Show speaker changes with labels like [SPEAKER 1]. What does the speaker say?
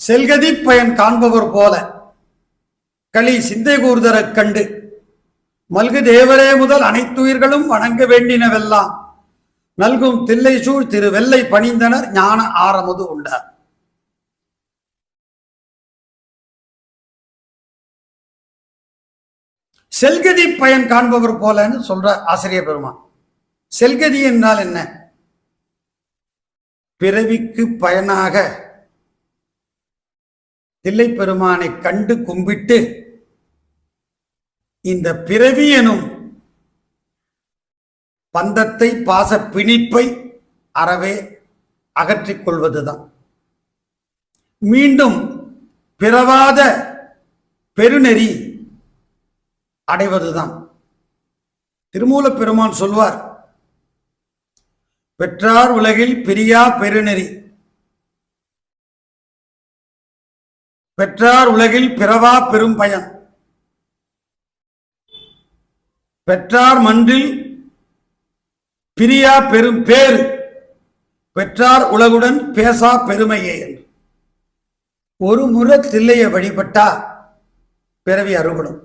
[SPEAKER 1] செல்கதி பயன் காண்பவர் போல களி சிந்தை கூர்தரக் கண்டு மல்கு தேவரே முதல் அனைத்துயிர்களும் வணங்க வேண்டினவெல்லாம் நல்கும் தில்லை சூழ் திரு வெள்ளை பணிந்தனர் ஞான ஆரமுது உண்டார். செல்கதி பயன் காண்பவர் போலன்னு சொல்ற ஆசிரியர் பெருமான். செல்கதி என்றால் என்ன? பிறவிக்கு பயனாக தில்லை பெருமானை கண்டு கும்பிட்டு இந்த பிறவி எனும் பந்தத்தை பாச பிணிப்பை அறவே அகற்றிக் கொள்வதுதான். மீண்டும் பிறவாத பெருநெறி அடைவதுதான். திருமூலப் பெருமான் சொல்வார், பெற்றார் உலகில் பிரியா பெருநெறி, பெற்றார் உலகில் பிறவா பெரும் பயன், பெற்றார் மன்றில் பிரியா பெரும் பேரு, பெற்றார் உலகுடன் பேசா பெருமையே என்று. ஒரு முறை தில்லையை வழிபட்டா பிறவி அறுபடும்.